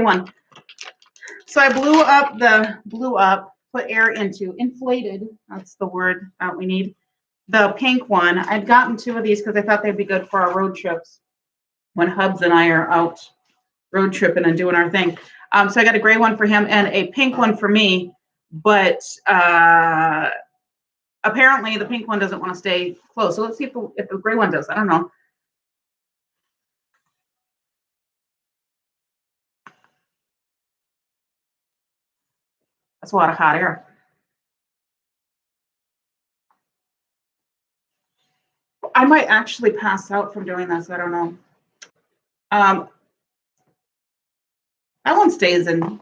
one. So I put air into, inflated, that's the word that we need, the pink one. I'd gotten 2 of these because I thought they'd be good for our road trips when Hubs and I are out road tripping and doing our thing. So I got a gray one for him and a pink one for me, but apparently the pink one doesn't want to stay close. So let's see if the gray one does. I don't know. That's a lot of hot air. I might actually pass out from doing this. I don't know. That one stays in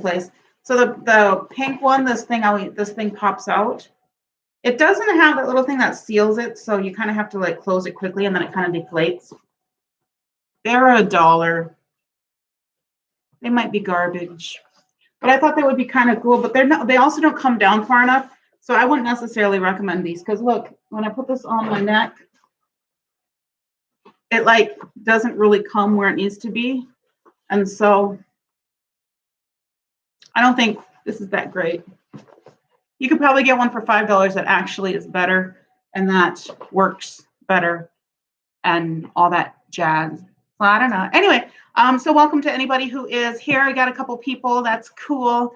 place. So the pink one, this thing pops out. It doesn't have that little thing that seals it, so you kind of have to like close it quickly, and then it kind of deflates. They're $1. They might be garbage, but I thought they would be kind of cool. But they're not. They also don't come down far enough, so I wouldn't necessarily recommend these. Because look, when I put this on my neck, it like doesn't really come where it needs to be, and so I don't think this is that great. You could probably get one for $5 that actually is better and that works better and all that jazz. Well, I don't know. Anyway, so welcome to anybody who is here. I got a couple people. That's cool.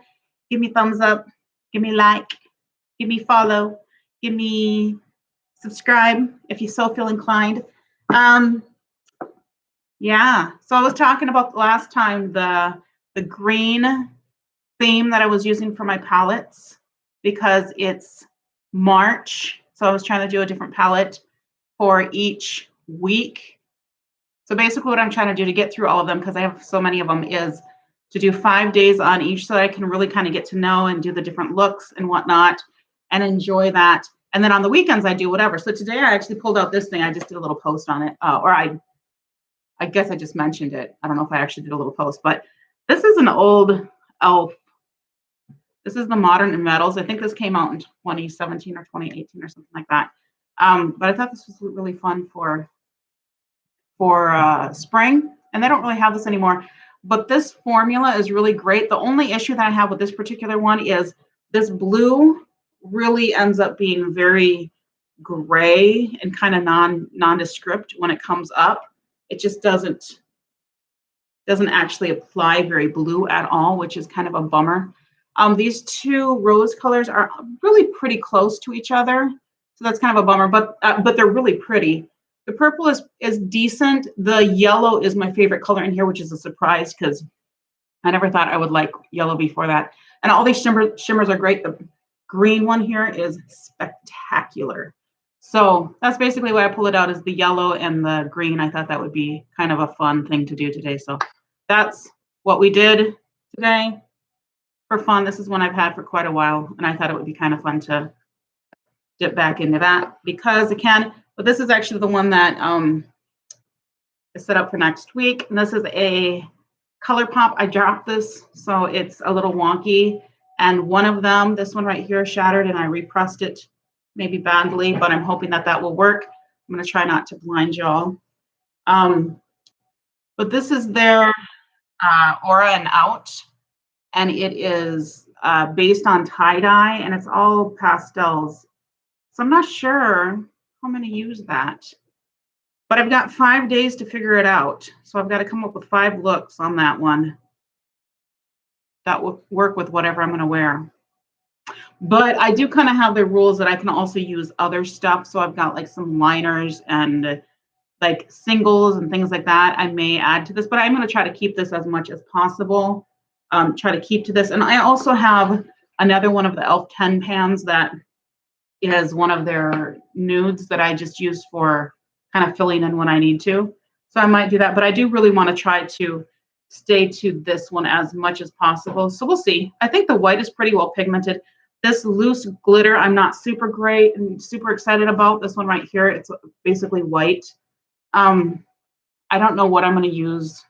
Give me thumbs up. Give me like. Give me follow. Give me subscribe if you so feel inclined. Yeah. So I was talking about last time the green theme that I was using for my palettes because it's March. So I was trying to do a different palette for each week. So basically what I'm trying to do to get through all of them, because I have so many of them, is to do 5 days on each so that I can really kind of get to know and do the different looks and whatnot and enjoy that. And then on the weekends, I do whatever. So today I actually pulled out this thing. I just did a little post on it. Or I guess I just mentioned it. I don't know if I actually did a little post, but this is an old e.l.f. This is the Modern in Metals. I think this came out in 2017 or 2018 or something like that. But I thought this was really fun for spring, and they don't really have this anymore. But this formula is really great. The only issue that I have with this particular one is this blue really ends up being very gray and kind of nondescript when it comes up. It just doesn't actually apply very blue at all, which is kind of a bummer. These 2 rose colors are really pretty close to each other, so that's kind of a bummer, but they're really pretty. The purple is decent. The yellow is my favorite color in here, which is a surprise because I never thought I would like yellow before that. And all these shimmers are great. The green one here is spectacular. So that's basically why I pull it out, is the yellow and the green. I thought that would be kind of a fun thing to do today. So that's what we did today for fun. This is one I've had for quite a while, and I thought it would be kind of fun to dip back into that because I can. But this is actually the one that is set up for next week. And this is a Color Pop. I dropped this, so it's a little wonky. And one of them, this one right here, shattered, and I repressed it maybe badly, but I'm hoping that will work. I'm going to try not to blind y'all. But this is their Aura and Out, and it is based on tie-dye, and it's all pastels. So I'm not sure how many use that. But I've got 5 days to figure it out. So I've got to come up with 5 looks on that one that will work with whatever I'm going to wear. But I do kind of have the rules that I can also use other stuff. So I've got like some liners and like singles and things like that I may add to this. But I'm going to try to keep this as much as possible. Try to keep to this. And I also have another one of the e.l.f. 10 pans that is one of their nudes that I just use for kind of filling in when I need to. So I might do that, but I do really want to try to stay to this one as much as possible. So we'll see. I think the white is pretty well pigmented. This loose glitter, I'm not super great and super excited about. This one right here, it's basically white. I don't know what I'm going to use.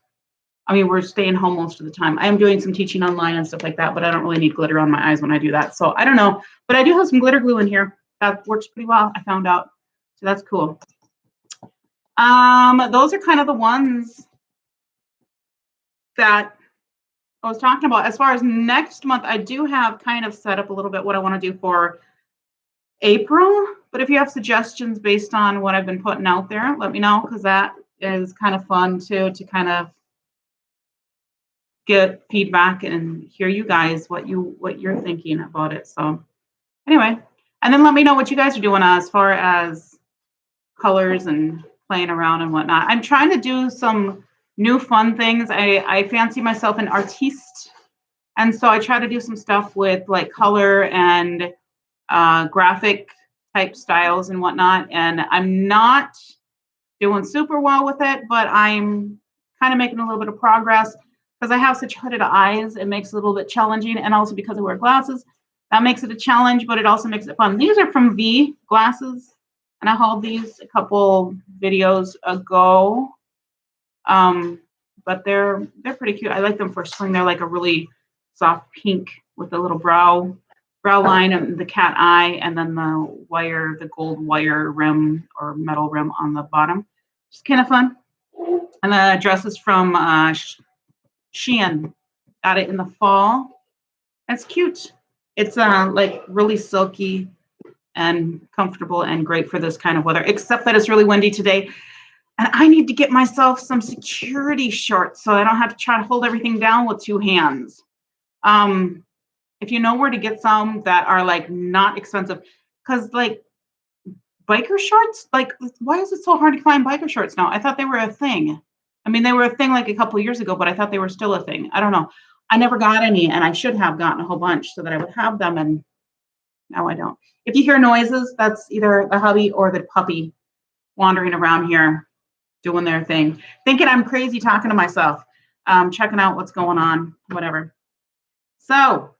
I mean, we're staying home most of the time. I am doing some teaching online and stuff like that, but I don't really need glitter on my eyes when I do that. So I don't know, but I do have some glitter glue in here. That works pretty well, I found out. So that's cool. Those are kind of the ones that I was talking about, as far as next month, I do have kind of set up a little bit what I want to do for April. But if you have suggestions based on what I've been putting out there, let me know, because that is kind of fun too, to kind of get feedback and hear you guys what you're thinking about it. So anyway, and then let me know what you guys are doing as far as colors and playing around and whatnot. I'm trying to do some new fun things. I fancy myself an artiste, and so I try to do some stuff with like color and graphic type styles and whatnot. And I'm not doing super well with it, but I'm kind of making a little bit of progress because I have such hooded eyes. It makes it a little bit challenging, and also because I wear glasses, that makes it a challenge, but it also makes it fun. These are from V glasses, and I hauled these a couple videos ago. But they're pretty cute. I like them for spring. They're like a really soft pink with a little brow line and the cat eye, and then the gold wire rim or metal rim on the bottom. Just kind of fun. And the dress is from Shein. Got it in the fall. It's cute. It's like really silky and comfortable and great for this kind of weather, except that it's really windy today. And I need to get myself some security shorts so I don't have to try to hold everything down with two hands. If you know where to get some that are like not expensive, because like biker shorts, like why is it so hard to find biker shorts now? I thought they were a thing. I mean, they were a thing like a couple of years ago, but I thought they were still a thing. I don't know. I never got any, and I should have gotten a whole bunch so that I would have them, and now I don't. If you hear noises, that's either the hubby or the puppy wandering around here doing their thing, thinking I'm crazy talking to myself, checking out what's going on, whatever. So,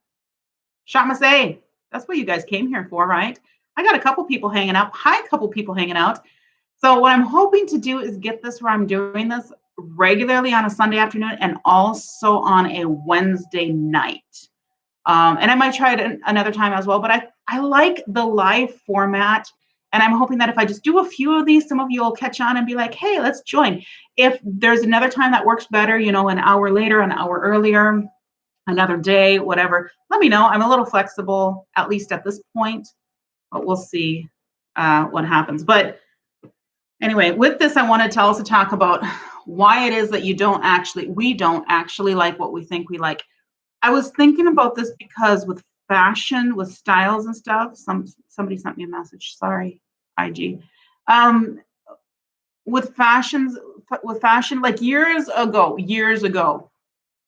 Shotmasay, that's what you guys came here for, right? I got a couple people hanging out. Hi, couple people hanging out. So what I'm hoping to do is get this where I'm doing this regularly on a Sunday afternoon and also on a Wednesday night. And I might try it another time as well, but I like the live format. And I'm hoping that if I just do a few of these, some of you will catch on and be like, hey, let's join. If there's another time that works better, you know, an hour later, an hour earlier, another day, whatever, let me know. I'm a little flexible, at least at this point, but we'll see what happens. But anyway, with this, I wanted to also talk about why it is that we don't actually like what we think we like. I was thinking about this because with fashion, with styles and stuff, somebody sent me a message. Sorry, IG. With fashion, like years ago,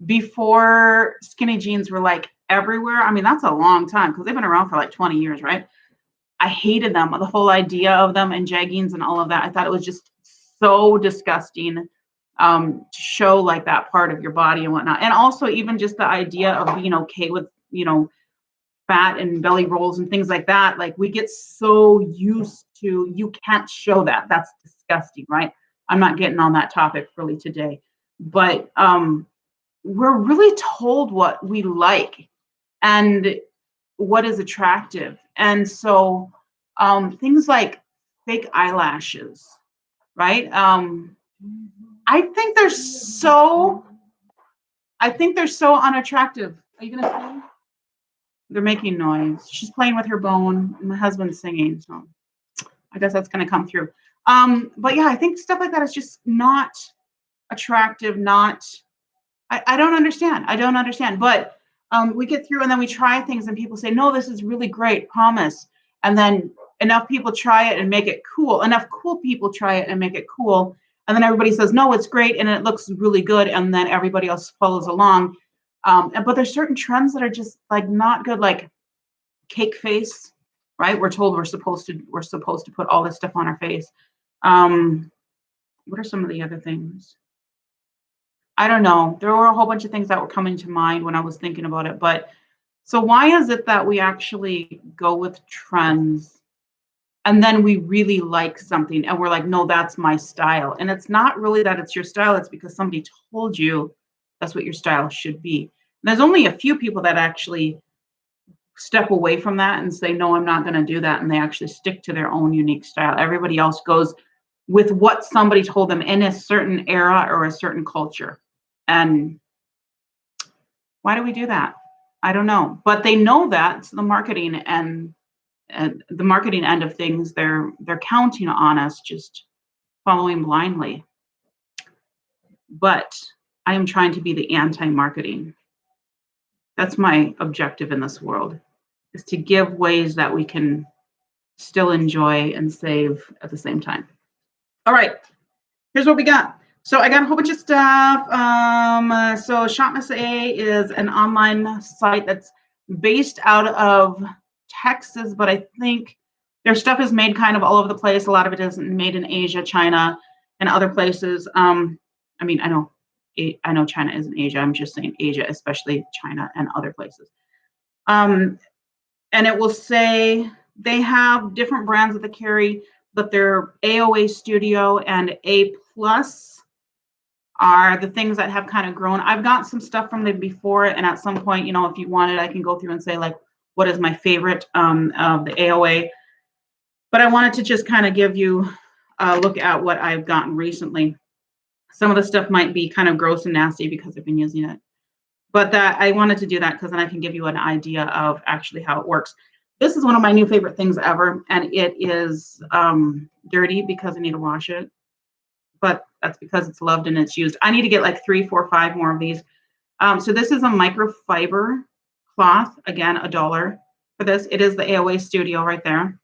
before skinny jeans were like everywhere. I mean, that's a long time because they've been around for like 20 years, right? I hated them, the whole idea of them and jeggings and all of that. I thought it was just so disgusting to show like that part of your body and whatnot. And also even just the idea of being okay with, you know, fat and belly rolls and things like that. Like we get so used to, you can't show that. That's disgusting, right? I'm not getting on that topic really today, but we're really told what we like and what is attractive. And so things like fake eyelashes, right? I think they're so unattractive. Are you gonna sing? They're making noise. She's playing with her bone. And my husband's singing, so I guess that's gonna come through. But yeah, I think stuff like that is just not attractive. I don't understand. But we get through and then we try things and people say, no, this is really great, promise. And then enough people try it and make it cool. Enough cool people try it and make it cool. And then everybody says, no, it's great and it looks really good. And then everybody else follows along. But there's certain trends that are just like not good, like cake face, right? We're told we're supposed to put all this stuff on our face. What are some of the other things? I don't know. There were a whole bunch of things that were coming to mind when I was thinking about it. But so why is it that we actually go with trends and then we really like something and we're like, no, that's my style. And it's not really that it's your style. It's because somebody told you that's what your style should be. And there's only a few people that actually step away from that and say, no, I'm not going to do that. And they actually stick to their own unique style. Everybody else goes with what somebody told them in a certain era or a certain culture. And Why do we do that? I don't know, but they know that it's the marketing and the marketing end of things. They're counting on us just following blindly. But I am trying to be the anti-marketing. That's my objective in this world, is to give ways that we can still enjoy and save at the same time. All right, here's what we got. So I got a whole bunch of stuff. So Shopmiss A is an online site that's based out of Texas, but I think their stuff is made kind of all over the place. A lot of it is made in Asia, China, and other places. I mean, I know China is in Asia. I'm just saying Asia, especially China and other places. And it will say they have different brands that they carry, but their AOA Studio and A Plus are the things that have kind of grown. I've got some stuff from them before, and at some point, you know, if you wanted, I can go through and say like, what is my favorite of the AOA? But I wanted to just kind of give you a look at what I've gotten recently. Some of the stuff might be kind of gross and nasty because I've been using it, but that I wanted to do that because then I can give you an idea of actually how it works. This is one of my new favorite things ever, and it is dirty because I need to wash it, but that's because it's loved and it's used. I need to get like 3, 4, 5 more of these. So this is a microfiber cloth. Again, $1 for this. It is the AOA Studio right there.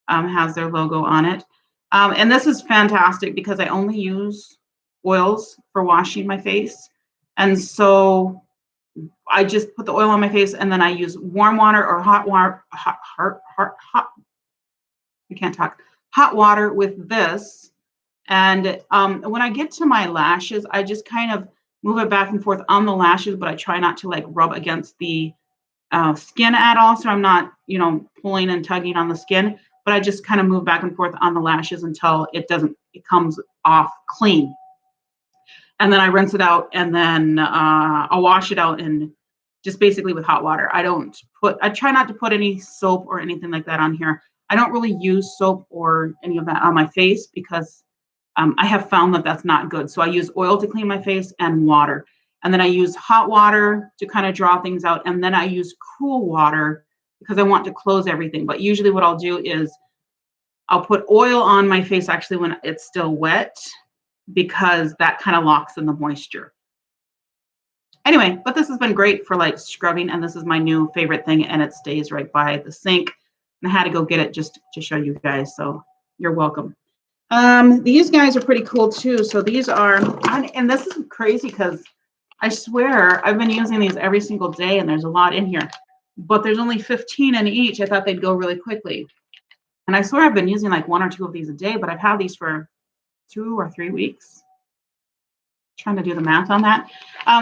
Has their logo on it. And this is fantastic because I only use oils for washing my face. And so I just put the oil on my face and then I use warm water or hot water, we can't talk, hot water with this. And when I get to my lashes, I just kind of move it back and forth on the lashes, but I try not to like rub against the skin at all. So I'm not, you know, pulling and tugging on the skin, but I just kind of move back and forth on the lashes until it comes off clean. And then I rinse it out and then I'll wash it out and just basically with hot water. I try not to put any soap or anything like that on here. I don't really use soap or any of that on my face because I have found that that's not good. So I use oil to clean my face and water. And then I use hot water to kind of draw things out. And then I use cool water because I want to close everything. But usually what I'll do is I'll put oil on my face actually when it's still wet because that kind of locks in the moisture. Anyway, but this has been great for like scrubbing. And this is my new favorite thing. And it stays right by the sink. And I had to go get it just to show you guys. So you're welcome. These guys are pretty cool too. So these are, and this is crazy because I swear I've been using these every single day and there's a lot in here, but there's only 15 in each. I thought they'd go really quickly. And I swear I've been using like 1 or 2 of these a day, but I've had these for 2 or 3 weeks. Trying to do the math on that.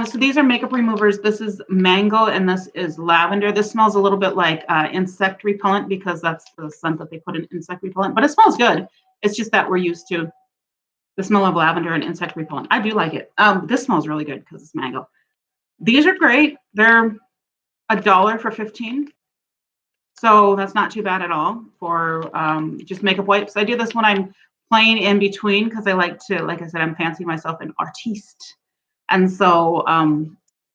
So these are makeup removers. This is mango and this is lavender. This smells a little bit like insect repellent because that's the scent that they put in insect repellent, but it smells good. It's just that we're used to the smell of lavender and insect repellent. I do like it. This smells really good because it's mango. These are great. They're $1 for 15. So that's not too bad at all for just makeup wipes. I do this when I'm playing in between because I like to, like I said, I'm fancying myself an artiste. And so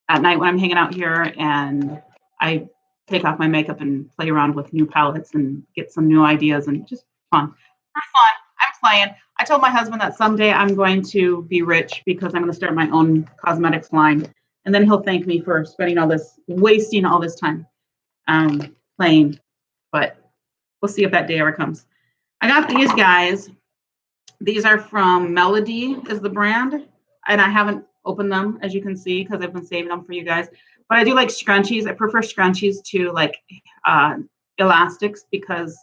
at night when I'm hanging out here and I take off my makeup and play around with new palettes and get some new ideas and just fun. For fun, I'm playing. I told my husband that someday I'm going to be rich because I'm going to start my own cosmetics line. And then he'll thank me for wasting all this time playing. But we'll see if that day ever comes. I got these guys. These are from Melody is the brand. And I haven't opened them, as you can see, because I've been saving them for you guys. But I do like scrunchies. I prefer scrunchies to like elastics because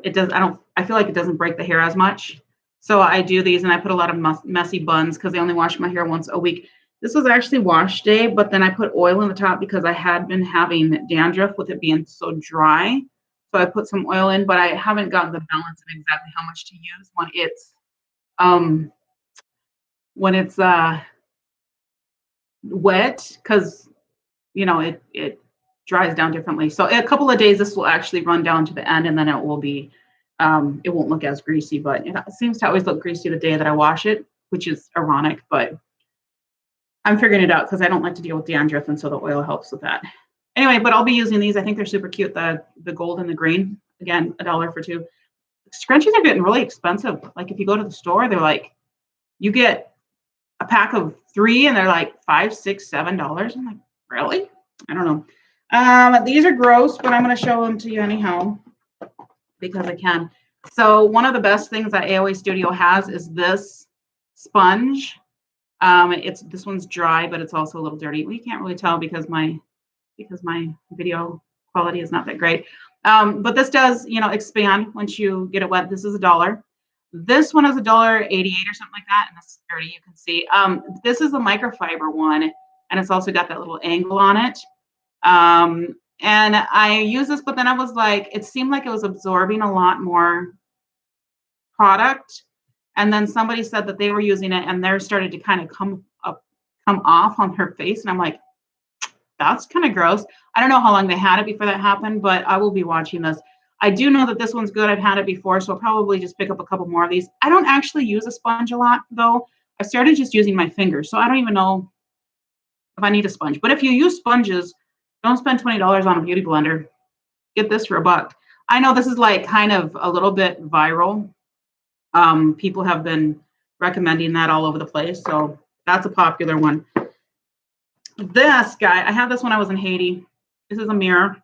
I feel like it doesn't break the hair as much. So I do these and I put a lot of messy buns because I only wash my hair once a week. This was actually wash day, but then I put oil in the top because I had been having dandruff with it being so dry. So I put some oil in, but I haven't gotten the balance of exactly how much to use when it's wet because you know it dries down differently. So a couple of days this will actually run down to the end and then it will be it won't look as greasy, but it seems to always look greasy the day that I wash it, which is ironic, but I'm figuring it out because I don't like to deal with dandruff, and so the oil helps with that. Anyway, but I'll be using these. I think they're super cute. The gold and the green. Again, $1 for 2. Scrunchies are getting really expensive. Like if you go to the store, they're like, you get a pack of 3 and they're like $5, $6, $7. I'm like, really? I don't know. These are gross, but I'm going to show them to you anyhow because I can. So one of the best things that AOA Studio has is this sponge. This one's dry, but it's also a little dirty. We can't really tell because my video quality is not that great. But this does, expand once you get it wet. This is $1. This one is $1.88 or something like that, and this is 30. You can see. This is a microfiber one, and it's also got that little angle on it. And I use this, but then I was like, it seemed like it was absorbing a lot more product. And then somebody said that they were using it, and theirs started to kind of come off on her face, and I'm like, that's kind of gross. I don't know how long they had it before that happened, but I will be watching this. I do know that this one's good. I've had it before, so I'll probably just pick up a couple more of these. I don't actually use a sponge a lot, though. I started just using my fingers, so I don't even know if I need a sponge. But if you use sponges, don't spend $20 on a beauty blender. Get this for $1. I know this is like kind of a little bit viral. People have been recommending that all over the place, so that's a popular one. This guy, I had this when I was in Haiti. This is a mirror.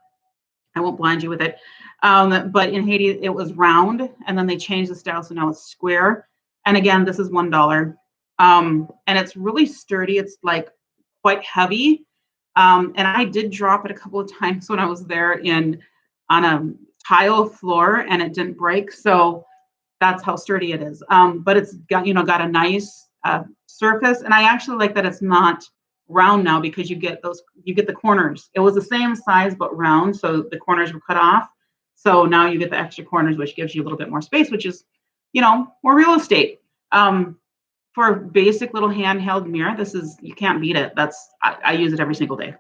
I won't blind you with it. But in Haiti, it was round, and then they changed the style, so now it's square. And again, this is $1. And it's really sturdy. It's like quite heavy. And I did drop it a couple of times when I was there on a tile floor, and it didn't break. So that's how sturdy it is. But it's got a nice surface, and I actually like that it's not round now because you get the corners. It was the same size but round, so the corners were cut off. So now you get the extra corners, which gives you a little bit more space, which is, more real estate. For a basic little handheld mirror, you can't beat it. I use it every single day.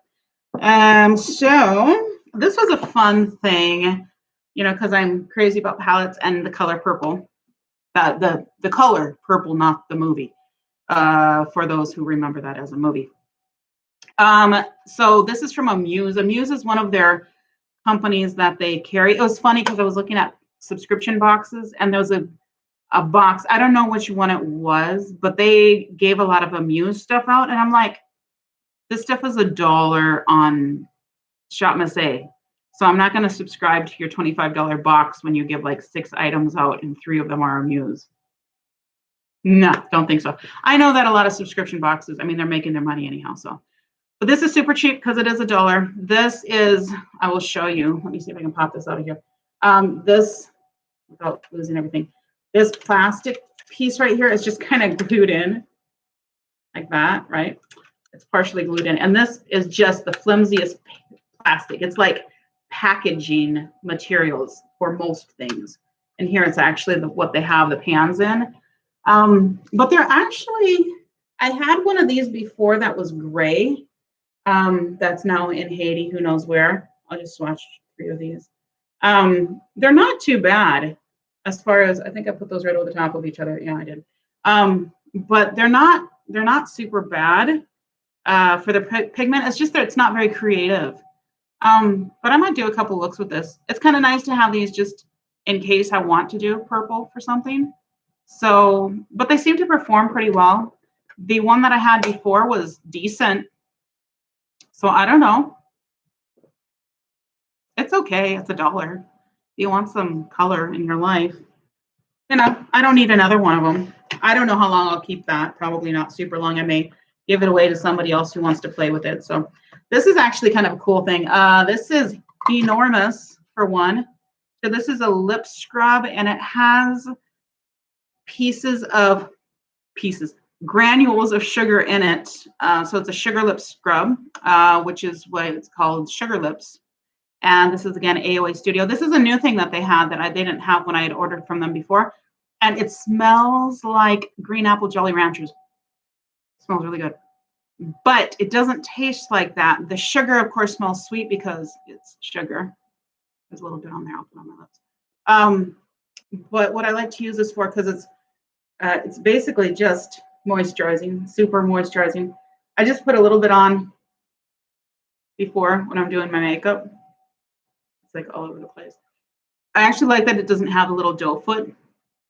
So this was a fun thing, because I'm crazy about palettes and the color purple. The color purple, not the movie. For those who remember that as a movie. So this is from Amuse. Amuse is one of their companies that they carry. It was funny because I was looking at subscription boxes, and there was a box. I don't know which one it was, but they gave a lot of Amuse stuff out, and I'm like, this stuff is $1 on Shop Massé. So I'm not going to subscribe to your $25 box when you give like 6 items out and 3 of them are Amuse. No, don't think so. I know that a lot of subscription boxes, they're making their money anyhow, so. But this is super cheap because it is $1. This is, I will show you. Let me see if I can pop this out of here. This, without losing everything, this plastic piece right here is just kind of glued in like that, right? It's partially glued in. And this is just the flimsiest plastic. It's like packaging materials for most things. And here it's actually what they have the pans in. But they're actually, I had one of these before that was gray. That's now in Haiti, who knows where. I'll just swatch 3 of these. They're not too bad as far as, I think I put those right over the top of each other. Yeah, I did. But they're not super bad for the pigment. It's just that it's not very creative. But I might do a couple looks with this. It's kind of nice to have these just in case I want to do purple for something. So, but they seem to perform pretty well. The one that I had before was decent. So I don't know. It's okay. It's $1. If you want some color in your life, I don't need another one of them. I don't know how long I'll keep that. Probably not super long. I may give it away to somebody else who wants to play with it. So this is actually kind of a cool thing. This is enormous for one. So this is a lip scrub, and it has granules of sugar in it. So it's a sugar lip scrub, which is what it's called, Sugar Lips. And this is, again, AOA Studio. This is a new thing that they had that they didn't have when I had ordered from them before. And it smells like green apple Jolly Ranchers. It smells really good. But it doesn't taste like that. The sugar, of course, smells sweet because it's sugar. There's a little bit on there. I'll put on my lips. But what I like to use this for, because it's basically just moisturizing, super moisturizing. I just put a little bit on before when I'm doing my makeup. It's like all over the place. I actually like that it doesn't have a little doe foot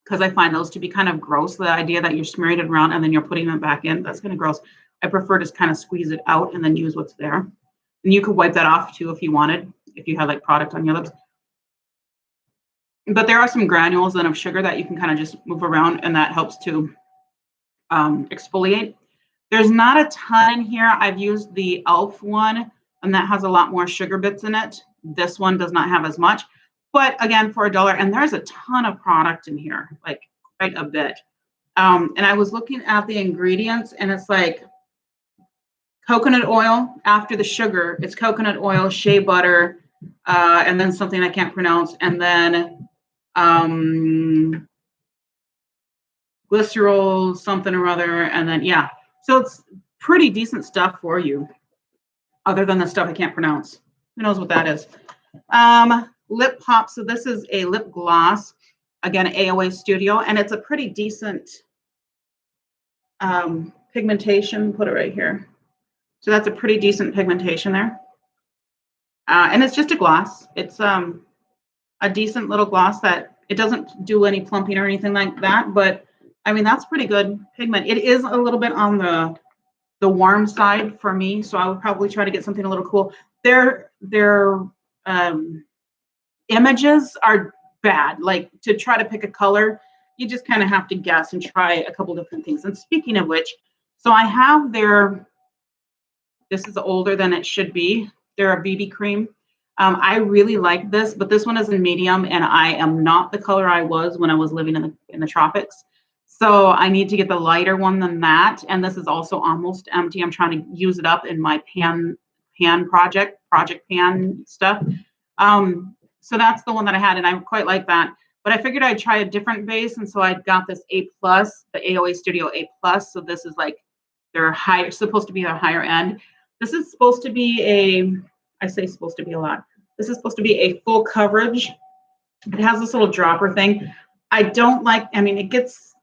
because I find those to be kind of gross. The idea that you're smearing it around and then you're putting them back in, that's kind of gross. I prefer to kind of squeeze it out and then use what's there. And you could wipe that off too if you wanted, if you had like product on your lips. But there are some granules then of sugar that you can kind of just move around, and that helps to exfoliate. There's not a ton in here. I've used the e.l.f. one, and that has a lot more sugar bits in it. This one does not have as much. But again, for $1, and there's a ton of product in here, like quite a bit. And I was looking at the ingredients, and it's like coconut oil after the sugar. It's coconut oil, shea butter, and then something I can't pronounce, and then glycerol, something or other, and then yeah. So it's pretty decent stuff for you, other than the stuff I can't pronounce. Who knows what that is? Lip pop. So this is a lip gloss, again, AOA Studio, and it's a pretty decent pigmentation. Put it right here. So that's a pretty decent pigmentation there. And it's just a gloss. It's a decent little gloss that it doesn't do any plumping or anything like that, but I mean, that's pretty good pigment. It is a little bit on the warm side for me, so I would probably try to get something a little cool. Their images are bad. Like, to try to pick a color, you just kind of have to guess and try a couple different things. And speaking of which, so I have this is older than it should be. They're a BB cream. I really like this, but this one is in medium, and I am not the color I was when I was living in the tropics. So I need to get the lighter one than that. And this is also almost empty. I'm trying to use it up in my pan project pan stuff. So that's the one that I had, and I quite like that. But I figured I'd try a different base, and so I got this A+, the AOA Studio A+. So this is like supposed to be a higher end. This is supposed to be I say supposed to be a lot. This is supposed to be a full coverage. It has this little dropper thing. I don't like, I mean,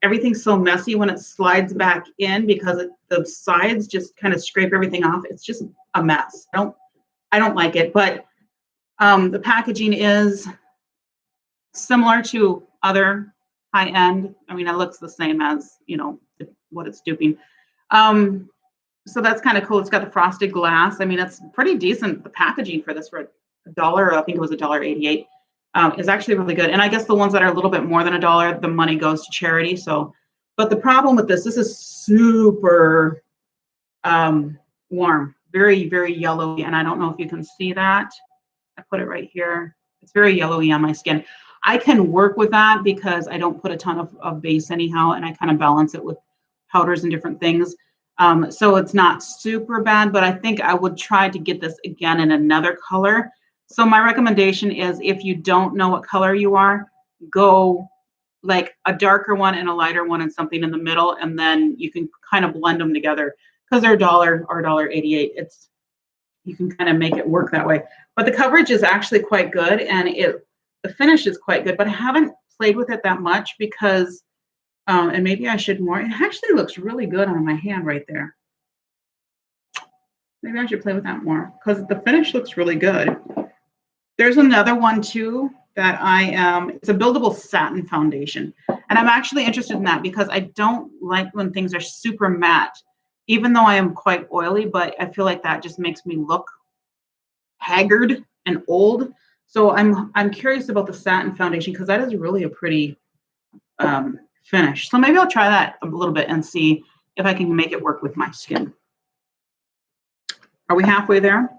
everything's so messy when it slides back in because the sides just kind of scrape everything off. It's just a mess. I don't like it, but the packaging is similar to other high end. I mean, it looks the same as, what it's duping. So that's kind of cool. It's got the frosted glass. I mean, it's pretty decent. The packaging for this for $1, I think it was $1.88, is actually really good. And I guess the ones that are a little bit more than $1, the money goes to charity. So, but the problem with this is super warm, very, very yellowy. And I don't know if you can see that. I put it right here. It's very yellowy on my skin. I can work with that because I don't put a ton of base anyhow, and I kind of balance it with powders and different things. So it's not super bad, but I think I would try to get this again in another color. So my recommendation is, if you don't know what color you are, go like a darker one and a lighter one and something in the middle, and then you can kind of blend them together because they're $1 or $1.88. You can kind of make it work that way. But the coverage is actually quite good, and the finish is quite good, but I haven't played with it that much because and maybe I should more. It actually looks really good on my hand right there. Maybe I should play with that more because the finish looks really good. There's another one too that it's a buildable satin foundation. And I'm actually interested in that because I don't like when things are super matte, even though I am quite oily, but I feel like that just makes me look haggard and old. So I'm curious about the satin foundation because that is really a pretty finish. So maybe I'll try that a little bit and see if I can make it work with my skin. Are we halfway there?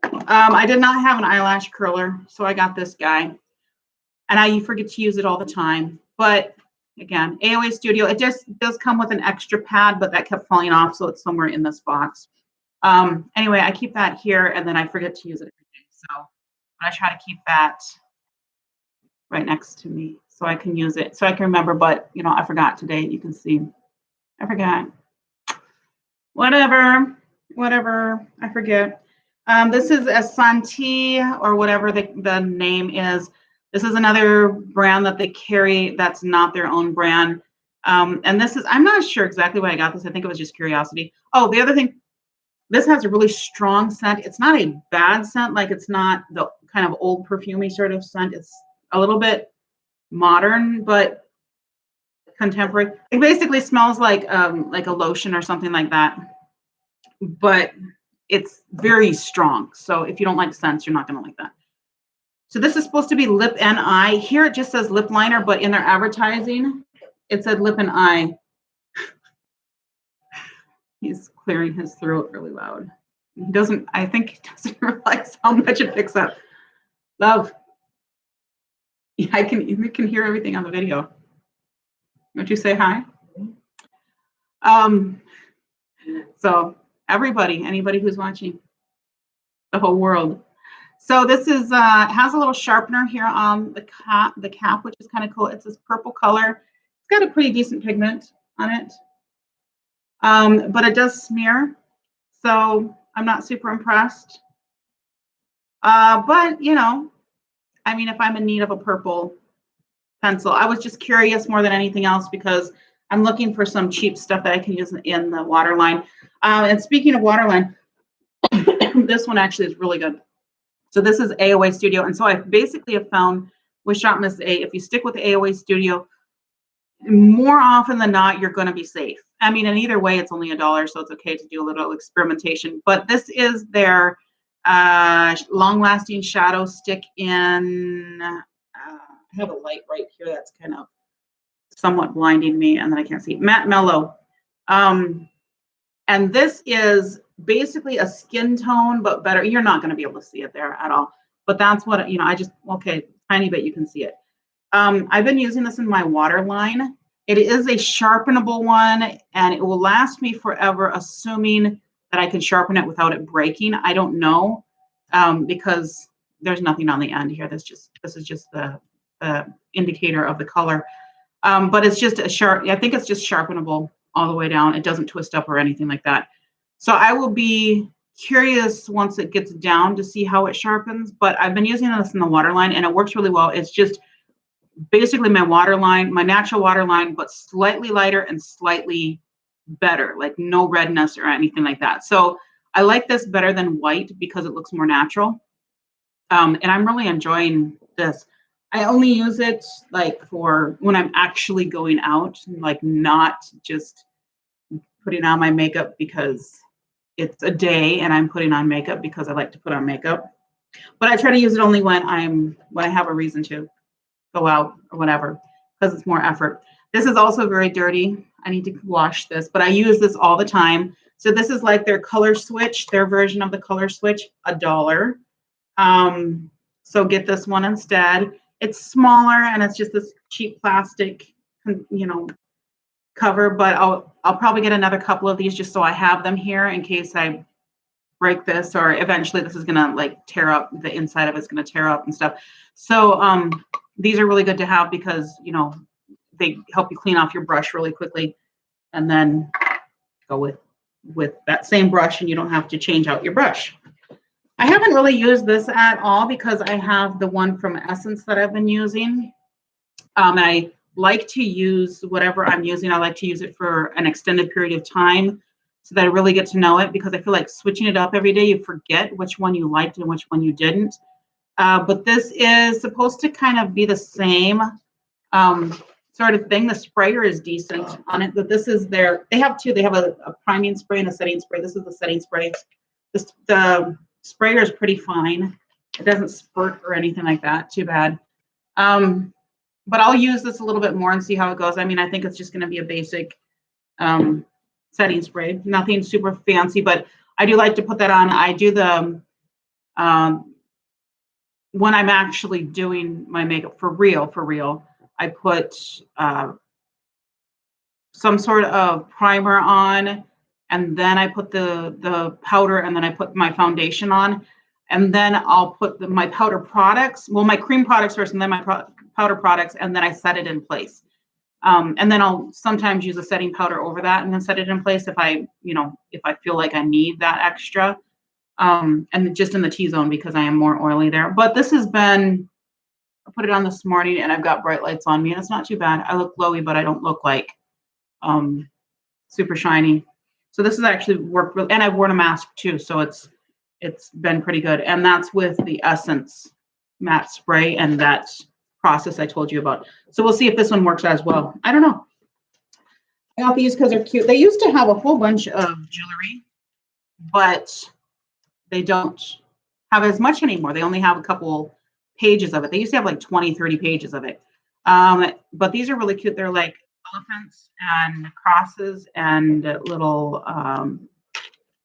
I did not have an eyelash curler, so I got this guy. And I forget to use it all the time. But again, AOA Studio, it just does come with an extra pad, but that kept falling off, so it's somewhere in this box. Anyway, I keep that here, and then I forget to use it every day. So I try to keep that right next to me so I can use it, so I can remember. But, I forgot today. You can see. I forgot. Whatever. I forget. This is a Santi, or whatever the name is. This is another brand that they carry that's not their own brand. And this is, I'm not sure exactly why I got this. I think it was just curiosity. Oh, the other thing This has a really strong scent. It's not a bad scent, like it's not the kind of old perfumey sort of scent. It's a little bit modern, but contemporary. It basically smells like a lotion or something like that, but it's very strong. So if you don't like scents, you're not going to like that. So this is supposed to be lip and eye. Here it just says lip liner, but in their advertising, it said lip and eye. He's clearing his throat really loud. He doesn't, I think he doesn't realize how much it picks up. Love. Yeah, you can hear everything on the video. Won't you say hi? So everybody, anybody who's watching, the whole world. So this is has a little sharpener here on the cap, which is kind of cool. It's this purple color. It's got a pretty decent pigment on it, but it does smear. So I'm not super impressed. But you know, I mean, if I'm in need of a purple pencil, I was just curious more than anything else because I'm looking for some cheap stuff that I can use in the waterline. And speaking of waterline, this one actually is really good. So this is AOA Studio. And so I basically have found with Shop Miss A, if you stick with the AOA Studio, more often than not, you're going to be safe. I mean, and either way, it's only $1, so it's okay to do a little experimentation. But this is their long-lasting shadow stick in, I have a light right here that's kind of somewhat blinding me, and then I can't see. Matte Mellow. And this is basically a skin tone, but better. You're not going to be able to see it there at all. But that's what, you know, okay, tiny bit you can see it. I've been using this in my waterline. It is a sharpenable one, and it will last me forever, assuming that I can sharpen it without it breaking. I don't know, because there's nothing on the end here. This is just the indicator of the color. But it's just I think it's just sharpenable all the way down. It doesn't twist up or anything like that. So I will be curious once it gets down to see how it sharpens, but I've been using this in the waterline and it works really well. It's just basically my waterline, my natural waterline, but slightly lighter and slightly better, like no redness or anything like that. So I like this better than white because it looks more natural. And I'm really enjoying this. I only use it like for when I'm actually going out, like not just putting on my makeup because it's a day and I'm putting on makeup because I like to put on makeup. But I try to use it only when I have a reason to go out or whatever, because it's more effort. This is also very dirty. I need to wash this, but I use this all the time. So this is like their color switch, their version of the color switch, $1. So get this one instead. It's smaller and it's just this cheap plastic, you know, cover, but I'll probably get another couple of these just so I have them here in case I break this, or eventually this is gonna like tear up, the inside of it's gonna tear up and stuff. So these are really good to have because, you know, they help you clean off your brush really quickly and then go with that same brush and you don't have to change out your brush. I haven't really used this at all because I have the one from Essence that I've been using. I like to use whatever I'm using. I like to use it for an extended period of time so that I really get to know it, because I feel like switching it up every day, you forget which one you liked and which one you didn't. But this is supposed to kind of be the same sort of thing. The sprayer is decent on it, but this is they have two. They have a priming spray and a setting spray. This is the setting spray. The sprayer is pretty fine. It doesn't spurt or anything like that. Too bad. But I'll use this a little bit more and see how it goes. I mean, I think it's just going to be a basic setting spray, nothing super fancy, but I do like to put that on. I do the when I'm actually doing my makeup for real, I put some sort of primer on, and then I put the powder, and then I put my foundation on, and then I'll put my powder products, well, my cream products first, and then my powder products, and then I set it in place. And then I'll sometimes use a setting powder over that and then set it in place if I feel like I need that extra. And just in the T-zone because I am more oily there. But this has been, I put it on this morning and I've got bright lights on me and it's not too bad. I look glowy, but I don't look like super shiny. So this has actually worked really, and I've worn a mask too, so it's been pretty good. And that's with the Essence matte spray and that process I told you about. So we'll see if this one works as well. I don't know. I got these because they're cute. They used to have a whole bunch of jewelry, but they don't have as much anymore. They only have a couple pages of it. They used to have like 20, 30 pages of it. But these are really cute. They're like elephants and crosses and little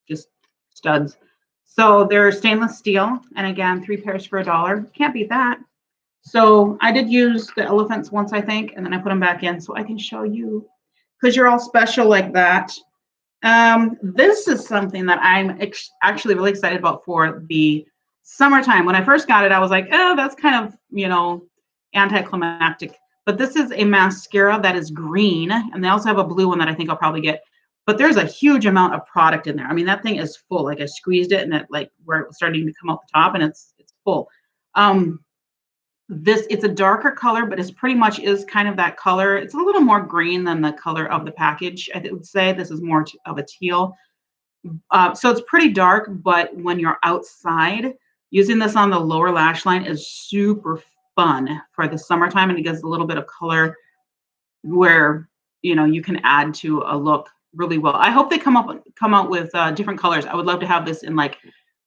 just studs. So they're stainless steel. And again, 3 pairs for $1. Can't beat that. So I did use the elephants once, I think, and then I put them back in so I can show you because you're all special like that. This is something that I'm actually really excited about for the summertime. When I first got it, I was like, oh, that's kind of, anticlimactic. But this is a mascara that is green, and they also have a blue one that I think I'll probably get. But there's a huge amount of product in there. I mean, that thing is full. Like I squeezed it, and it like where it was starting to come out the top, and it's full. It's a darker color, but it's pretty much is kind of that color. It's a little more green than the color of the package. I would say this is more of a teal. So it's pretty dark, but when you're outside, using this on the lower lash line is super fun for the summertime, and it gives a little bit of color where you can add to a look really well. I hope they come out with different colors. I would love to have this in like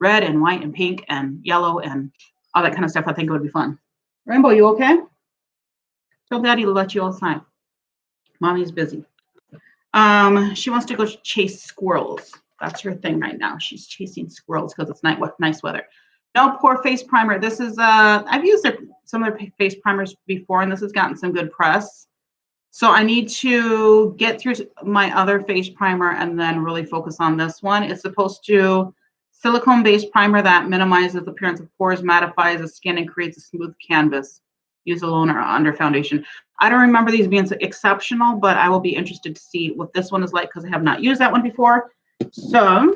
red and white and pink and yellow and all that kind of stuff. I think it would be fun. Rainbow, you okay? Tell Daddy to let you outside. Mommy's busy. She wants to go chase squirrels. That's her thing right now. She's chasing squirrels because it's nice weather. No Pore Face Primer. This is I've used some of their face primers before, and this has gotten some good press. So I need to get through my other face primer and then really focus on this one. It's supposed to silicone-based primer that minimizes the appearance of pores, mattifies the skin, and creates a smooth canvas. Use alone or under foundation. I don't remember these being exceptional, but I will be interested to see what this one is like because I have not used that one before. So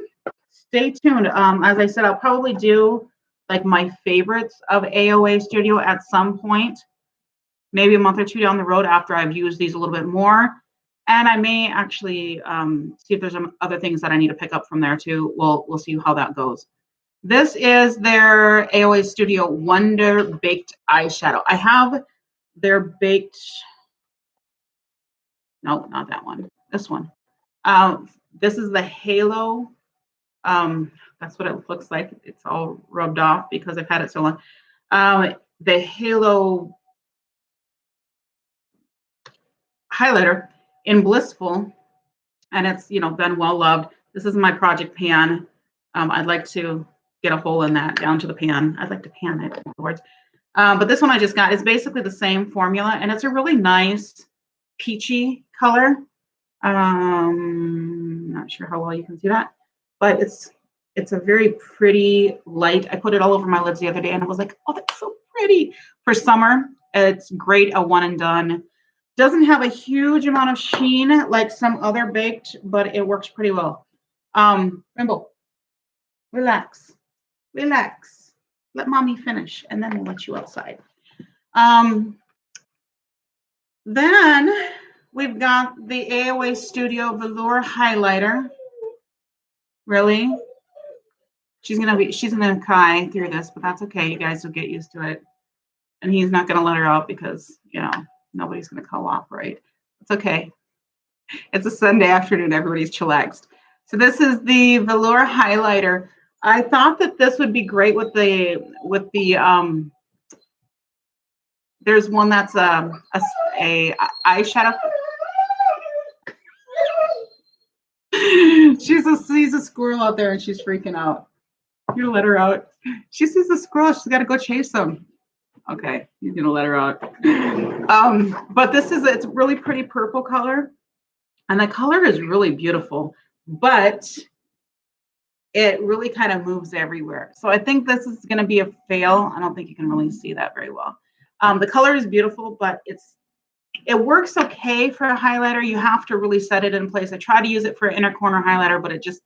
stay tuned. As I said, I'll probably do like my favorites of AOA Studio at some point, maybe a month or two down the road after I've used these a little bit more. And I may actually see if there's some other things that I need to pick up from there too. We'll see how that goes. This is their AOA Studio Wonder Baked Eyeshadow. I have their baked, no, not that one, this one. This is the Halo. That's what it looks like. It's all rubbed off because I've had it so long. The Halo highlighter in Blissful, and it's been well loved. This is my project pan. I'd like to get a hole in that down to the pan. I'd like to pan it, in other words. But this one I just got is basically the same formula, and it's a really nice peachy color. Not sure how well you can see that, but it's a very pretty light. I put it all over my lids the other day, and I was like, oh, that's so pretty. For summer, it's great, a one and done. Doesn't have a huge amount of sheen like some other baked, but it works pretty well. Rainbow, relax. Let mommy finish, and then we'll let you outside. Then we've got the AOA Studio Velour Highlighter. Really? She's gonna cry through this, but that's okay. You guys will get used to it. And he's not gonna let her out because nobody's gonna cooperate. It's okay. It's a Sunday afternoon. Everybody's chillaxed. So this is the Velour Highlighter. I thought that this would be great with the there's one that's a eyeshadow. She's a squirrel out there and she's freaking out. You let her out. She sees a squirrel. She's got to go chase them. Okay, he's gonna let her out. But it's really pretty purple color, and the color is really beautiful, but it really kind of moves everywhere. So I think this is gonna be a fail. I don't think you can really see that very well. The color is beautiful, but it works okay for a highlighter. You have to really set it in place. I tried to use it for an inner corner highlighter, but it just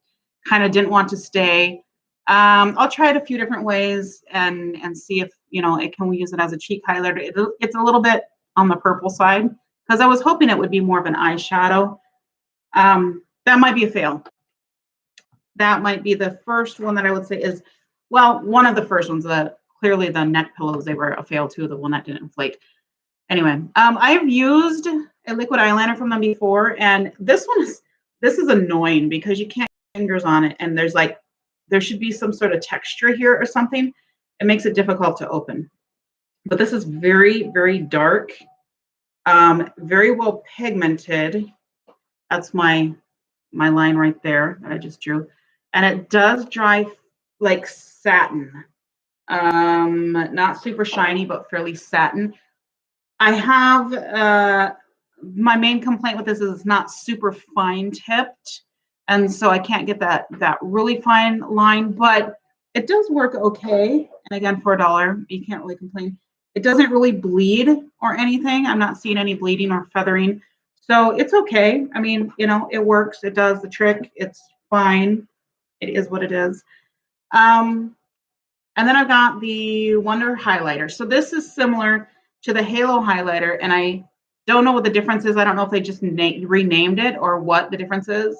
kind of didn't want to stay. I'll try it a few different ways and see if can we use it as a cheek highlighter. It's a little bit on the purple side because I was hoping it would be more of an eyeshadow. That might be a fail. that might be the first one that I would say is, well, one of the first ones. Clearly the neck pillows, they were a fail too, the one that didn't inflate. Anyway, I've used a liquid eyeliner from them before, and this is annoying because you can't get fingers on it, and there should be some sort of texture here or something. It makes it difficult to open. But this is very, very dark, very well pigmented. That's my line right there that I just drew. And it does dry like satin. Not super shiny, but fairly satin. I have my main complaint with this is it's not super fine tipped, and so I can't get that really fine line, but it does work okay. And again, for $1, you can't really complain. It doesn't really bleed or anything. I'm not seeing any bleeding or feathering, so it's okay. I mean, you know, it works. It does the trick. It's fine. It is what it is. And then I've got the Wonder highlighter. So this is similar to the Halo highlighter, and I don't know what the difference is. I don't know if they just renamed it or what the difference is.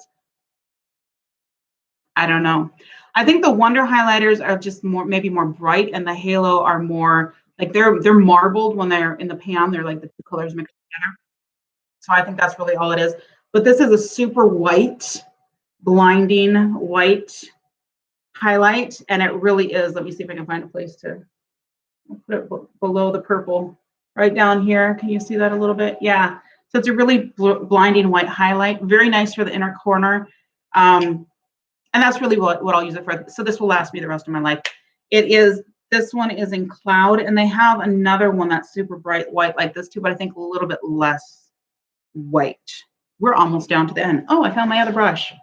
I don't know. I think the Wonder highlighters are just maybe more bright, and the Halo are more like they're marbled when they're in the pan. They're like the two colors mixed together. So I think that's really all it is. But this is a super white, blinding white highlight, and it really is. Let me see if I can find a place to put it below the purple, right down here. Can you see that a little bit? Yeah. So it's a really blinding white highlight. Very nice for the inner corner. And that's really what I'll use it for. So this will last me the rest of my life. This one is in Cloud, and they have another one that's super bright white like this too, but I think a little bit less white. We're almost down to the end. Oh, I found my other brush. I'm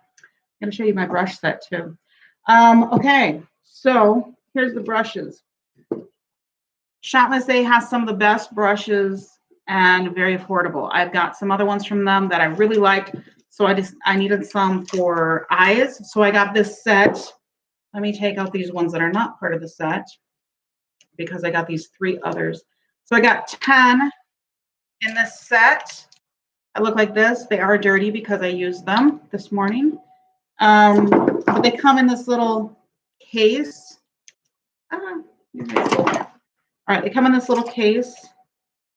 going to show you my brush set too. Okay, so here's the brushes. Chatless has some of the best brushes and very affordable. I've got some other ones from them that I really liked, so I needed some for eyes. So I got this set. Let me take out these ones that are not part of the set because I got these 3 others. So I got 10 in this set. I look like this. They are dirty because I used them this morning. But they come in this little case. All right, they come in this little case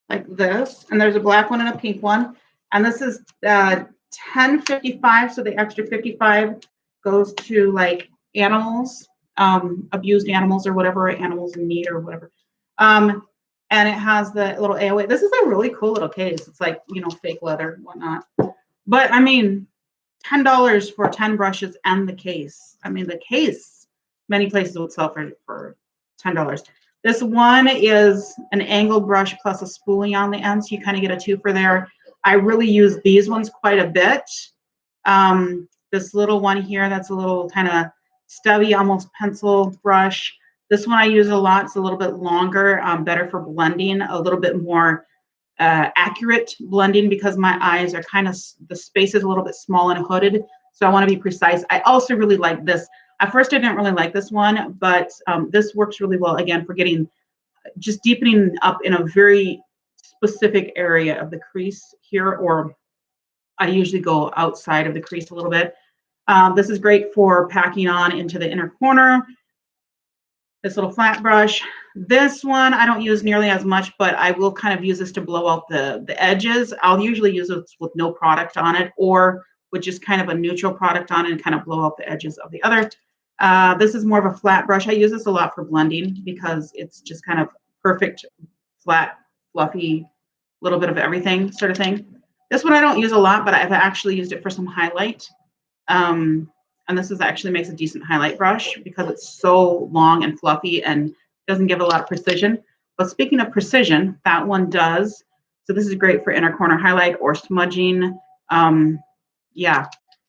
like this, and there's a black one and a pink one. And this is $10.55, so the extra 55 goes to like animals, abused animals or whatever, animals in need or whatever. And it has the little AOA. This is a really cool little case. It's like, you know, fake leather and whatnot. But I mean, $10 for 10 brushes and the case. I mean, the case, many places would sell for $10. This one is an angled brush plus a spoolie on the end, so you kind of get a 2 for there. I really use these ones quite a bit. This little one here, that's a little kind of stubby, almost pencil brush. This one I use a lot. It's a little bit longer, better for blending, a little bit more accurate blending because my eyes are kind of, the space is a little bit small and hooded, so I want to be precise. I also really like this. At first, I didn't really like this one, but this works really well, again, for getting, just deepening up in a very specific area of the crease here, or I usually go outside of the crease a little bit. This is great for packing on into the inner corner. This little flat brush. This one I don't use nearly as much, but I will kind of use this to blow out the edges. I'll usually use it with no product on it, or with just kind of a neutral product on it and kind of blow out the edges of the other. This is more of a flat brush. I use this a lot for blending because it's just kind of perfect, flat, fluffy, little bit of everything sort of thing. This one I don't use a lot, but I've actually used it for some highlight. And this actually makes a decent highlight brush because it's so long and fluffy and doesn't give a lot of precision. But speaking of precision, that one does. So this is great for inner corner highlight or smudging. Yeah.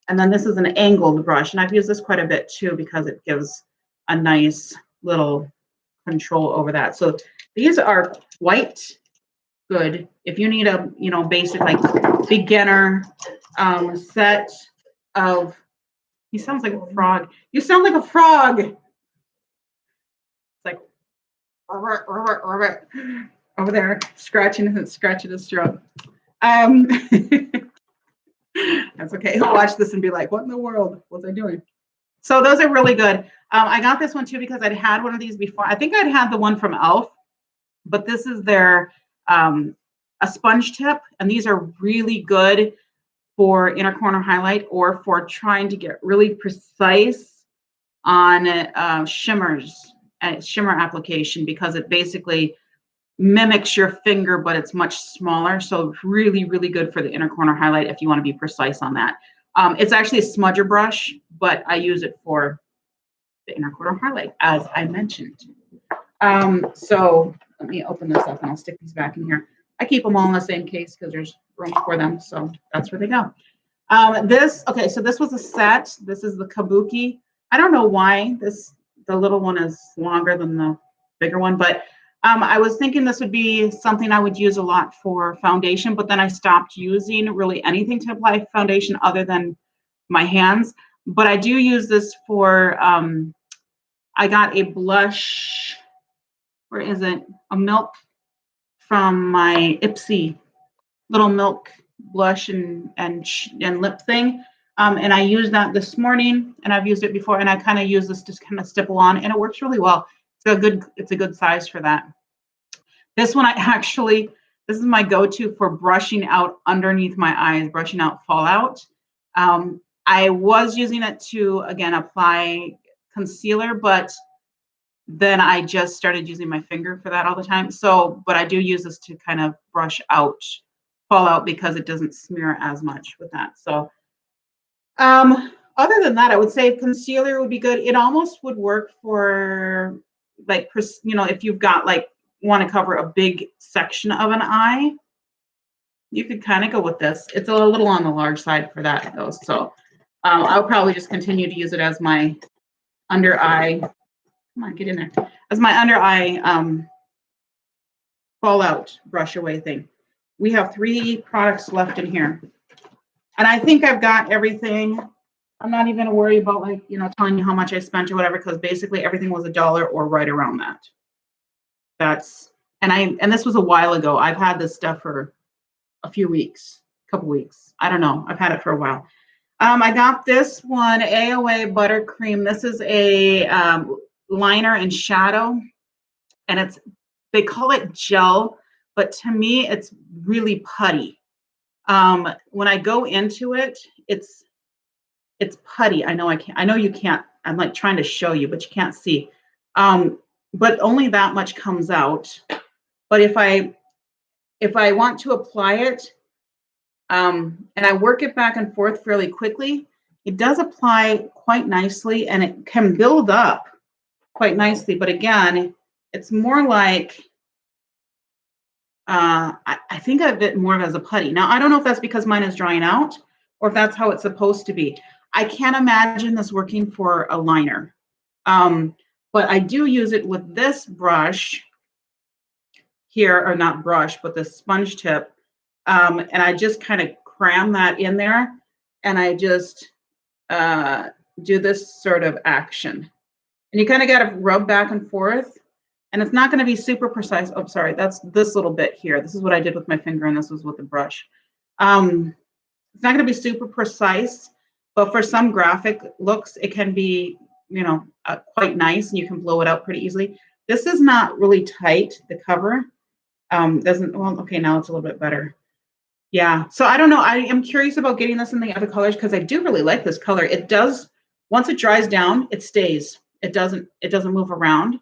And then this is an angled brush, and I've used this quite a bit too because it gives a nice little control over that. So these are quite good if you need a, you know, basic like beginner set of. He sounds like a frog. You sound like a frog. It's like over there scratching his throat. That's okay. He'll watch this and be like, "What in the world was I doing?" So those are really good. I got this one too because I'd had one of these before. I think I'd had the one from Elf, but this is their a sponge tip, and these are really good for inner corner highlight or for trying to get really precise on shimmers, shimmer application, because it basically mimics your finger, but it's much smaller. So really, really good for the inner corner highlight if you want to be precise on that. It's actually a smudger brush, but I use it for the inner corner highlight, as I mentioned. So let me open this up and I'll stick these back in here. I keep them all in the same case because there's room for them. So that's where they go. Okay, so this was a set. This is the Kabuki. I don't know why the little one is longer than the bigger one, but I was thinking this would be something I would use a lot for foundation, but then I stopped using really anything to apply foundation other than my hands. But I do use this for, I got a blush, where is it? A milk from my Ipsy little milk blush and lip thing. And I used that this morning, and I've used it before, and I kind of use this to kind of stipple on, and it works really well. It's a good size for that. This one this is my go-to for brushing out underneath my eyes, brushing out fallout. I was using it to, again, apply concealer, but then I just started using my finger for that all the time. So, but I do use this to kind of brush out fallout because it doesn't smear as much with that. So, other than that, I would say concealer would be good. It almost would work for like, if you've got like, want to cover a big section of an eye, you could kind of go with this. It's a little on the large side for that though. So I'll probably just continue to use it as my under eye. Come on, get in there. As my under eye fallout brush away thing. We have 3 products left in here. And I think I've got everything. I'm not even going to worry about telling you how much I spent or whatever, because basically everything was $1 or right around that. And this was a while ago. I've had this stuff for a couple weeks. I don't know. I've had it for a while. I got this one, AOA Buttercream. This is a liner and shadow, and they call it gel, but to me it's really putty. When I go into it, it's putty. I know you can't. I'm like trying to show you, but you can't see. But only that much comes out. But if I want to apply it, and I work it back and forth fairly quickly, it does apply quite nicely, and it can build up quite nicely. But again, it's more like, I think of it more as a putty. Now, I don't know if that's because mine is drying out or if that's how it's supposed to be. I can't imagine this working for a liner. But I do use it with this brush here, or not brush, but the sponge tip. And I just kind of cram that in there, and I just do this sort of action. And you kind of got to rub back and forth, and it's not going to be super precise. Oh, sorry, that's this little bit here. This is what I did with my finger, and this was with the brush. It's not going to be super precise, but for some graphic looks, it can be, quite nice, and you can blow it out pretty easily. This is not really tight, the cover. Okay, now it's a little bit better. Yeah, so I don't know. I am curious about getting this in the other colors because I do really like this color. It does, once it dries down, it stays. It doesn't move around.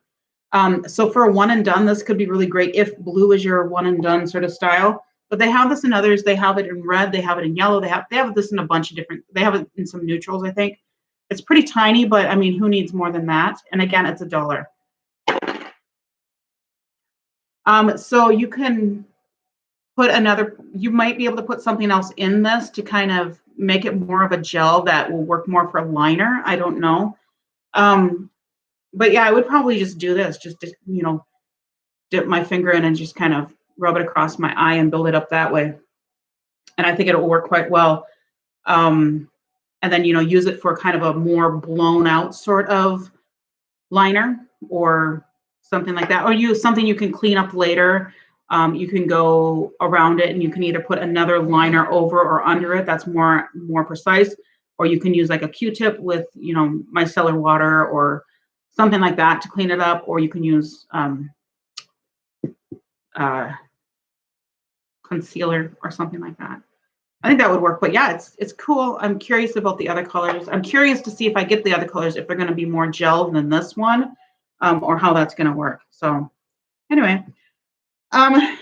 So for a one and done, this could be really great if blue is your one and done sort of style. But they have this in others. They have it in red. They have it in yellow. They have this in a bunch of different. They have it in some neutrals, I think. It's pretty tiny, but I mean, who needs more than that? And again, it's $1. So you can put you might be able to put something else in this to kind of make it more of a gel that will work more for a liner. I don't know. But yeah, I would probably just do this, just dip my finger in and just kind of rub it across my eye and build it up that way. And I think it'll work quite well. And then, use it for kind of a more blown out sort of liner or something like that, or use something you can clean up later. You can go around it, and you can either put another liner over or under it. That's more precise. or you can use like a Q-tip with, you know, micellar water or something like that to clean it up, or you can use concealer or something like that. I think that would work, but yeah, it's cool. I'm curious about the other colors. I'm curious to see if I get the other colors, if they're going to be more gel than this one, or how that's going to work. So anyway, the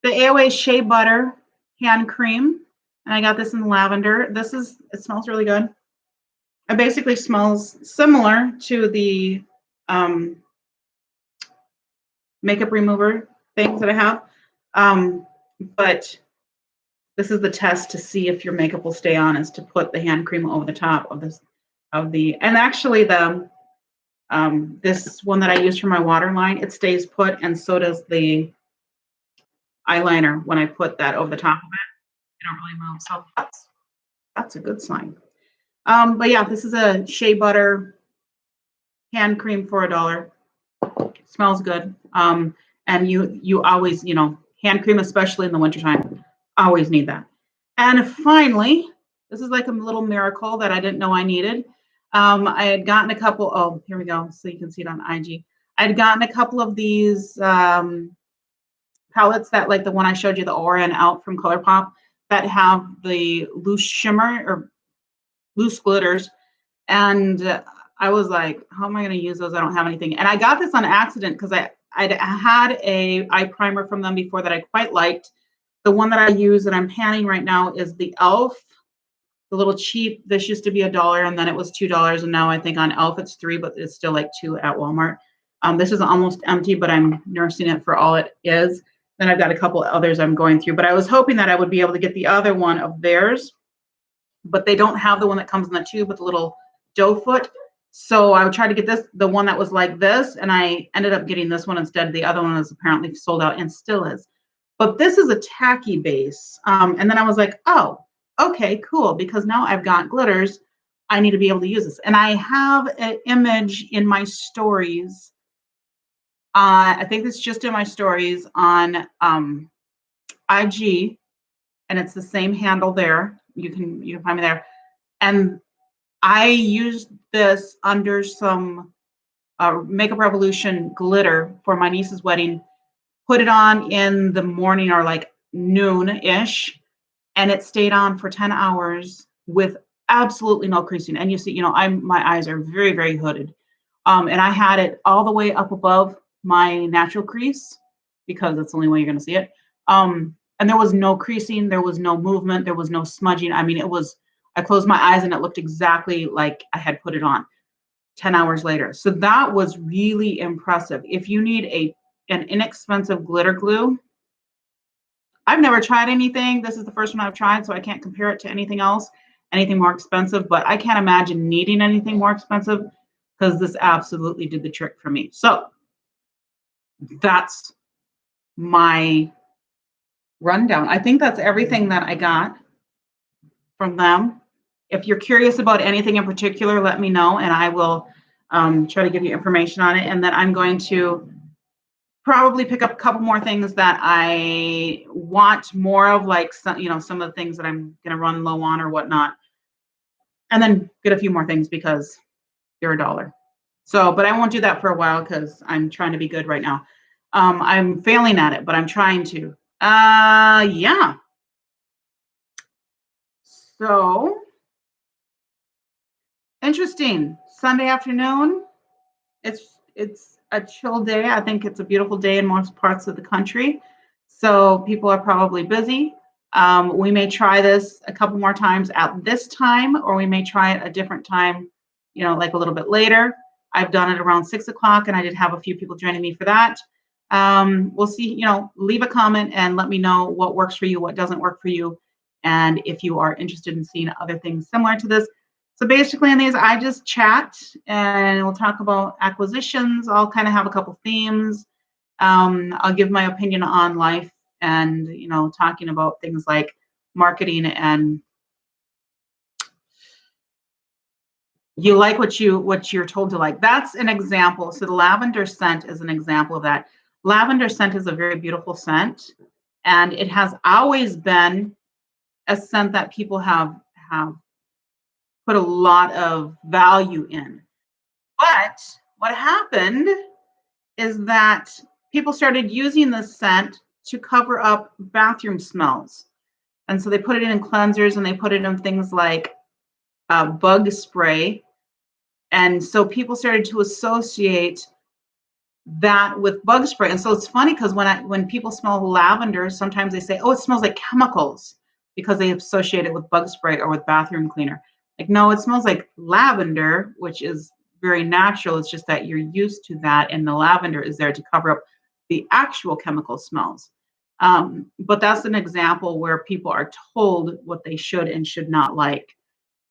AOA Shea Butter hand cream, and I got this in lavender. It smells really good. It basically smells similar to the makeup remover things that I have, but this is the test to see if your makeup will stay on, is to put the hand cream over the top of this, and actually the this one that I use for my waterline, it stays put, and so does the eyeliner when I put that over the top of it. It don't really move, so that's a good sign. But yeah, this is a shea butter hand cream for $1. It smells good. And you always, you know, hand cream, especially in the wintertime, always need that. And finally, this is like a little miracle that I didn't know I needed. I had gotten a couple, oh, here we go, so you can see it on IG. I had gotten a couple of these palettes that, like the one I showed you, the Aura and Out from ColourPop, that have the loose shimmer or loose glitters. And I was like, how am I going to use those? I don't have anything. And I got this on accident because I'd had a eye primer from them before that I quite liked. The one that I use that I'm panning right now is the e.l.f. The little cheap. This used to be $1 and then it was $2, and now I think on e.l.f. it's $3, but it's still like $2 at Walmart. This is almost empty, but I'm nursing it for all it is. Then I've got a couple others I'm going through, but I was hoping that I would be able to get the other one of theirs, but they don't have the one that comes in the tube with the little doe foot. So I would try to get the one that was like this, and I ended up getting this one instead. The other one is apparently sold out and still is. But this is a tacky base. And then I was like, oh, okay, cool, because now I've got glitters. I need to be able to use this. And I have an image in my stories. I think it's just in my stories on IG, and it's the same handle there. You can find me there. And I used this under some Makeup Revolution glitter for my niece's wedding, put it on in the morning or like noon-ish, and it stayed on for 10 hours with absolutely no creasing. And you see, you know, my eyes are very, very hooded. And I had it all the way up above my natural crease because that's the only way you're going to see it. And there was no creasing, there was no movement, there was no smudging. I mean, I closed my eyes and it looked exactly like I had put it on 10 hours later. So that was really impressive. If you need an inexpensive glitter glue, I've never tried anything. This is the first one I've tried, so I can't compare it to anything else, anything more expensive, but I can't imagine needing anything more expensive because this absolutely did the trick for me. So that's my rundown. I think that's everything that I got from them. If you're curious about anything in particular, let me know, and I will try to give you information on it. And then I'm going to probably pick up a couple more things that I want more of, like some of the things that I'm going to run low on or whatnot, and then get a few more things because they're $1. So, but I won't do that for a while because I'm trying to be good right now. I'm failing at it, but I'm trying to. Yeah. So interesting. Sunday afternoon. It's a chill day. I think it's a beautiful day in most parts of the country. So people are probably busy. We may try this a couple more times at this time, or we may try it a different time, like a little bit later. I've done it around 6 o'clock, and I did have a few people joining me for that. We'll see, leave a comment and let me know what works for you, what doesn't work for you, and if you are interested in seeing other things similar to this. So basically in these, I just chat and we'll talk about acquisitions. I'll kind of have a couple themes. I'll give my opinion on life and, talking about things like marketing and you like what you're told to like. That's an example. So the lavender scent is an example of that. Lavender scent is a very beautiful scent, and it has always been a scent that people have put a lot of value in. But what happened is that people started using this scent to cover up bathroom smells. And so they put it in cleansers and they put it in things like bug spray. And so people started to associate that with bug spray. And so it's funny because when people smell lavender, sometimes they say, oh, it smells like chemicals because they associate it with bug spray or with bathroom cleaner. Like, no, it smells like lavender, which is very natural. It's just that you're used to that, and the lavender is there to cover up the actual chemical smells. But that's an example where people are told what they should and should not like,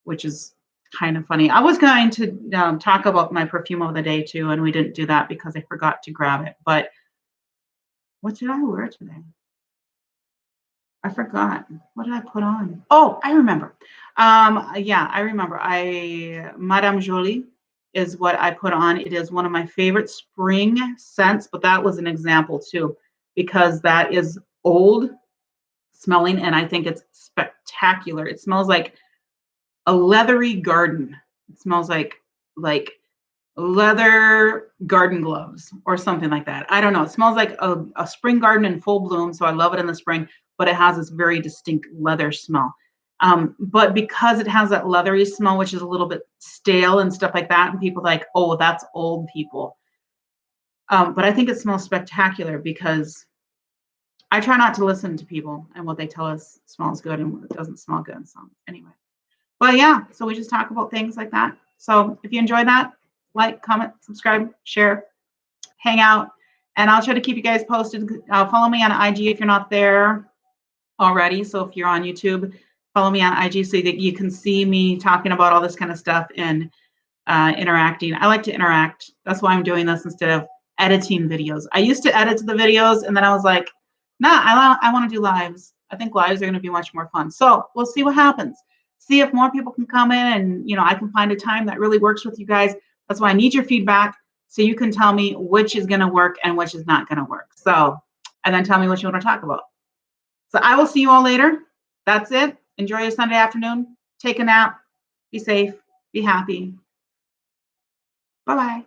which is kind of funny. I was going to talk about my perfume of the day too, and we didn't do that because I forgot to grab it. But what did I wear today? I forgot. What did I put on? Oh, I remember. Yeah, I remember. Madame Jolie is what I put on. It is one of my favorite spring scents, but that was an example too, because that is old smelling, and I think it's spectacular. It smells like a leathery garden. It smells like leather garden gloves or something like that. I don't know. It smells like a spring garden in full bloom. So I love it in the spring, but it has this very distinct leather smell. But because it has that leathery smell, which is a little bit stale and stuff like that, and people are like, oh, that's old people. But I think it smells spectacular because I try not to listen to people and what they tell us smells good and what doesn't smell good. So anyway, but yeah, so we just talk about things like that. So if you enjoy that, like, comment, subscribe, share, hang out, and I'll try to keep you guys posted. Follow me on IG if you're not there already. So if you're on YouTube, follow me on IG so that you can see me talking about all this kind of stuff and interacting. I like to interact. That's why I'm doing this instead of editing videos. I used to edit the videos, and then I was like, nah, I want to do lives. I think lives are going to be much more fun. So we'll see what happens. See if more people can come in, and I can find a time that really works with you guys. That's why I need your feedback so you can tell me which is going to work and which is not going to work. So, and then tell me what you want to talk about. So I will see you all later. That's it. Enjoy your Sunday afternoon. Take a nap. Be safe. Be happy. Bye-bye.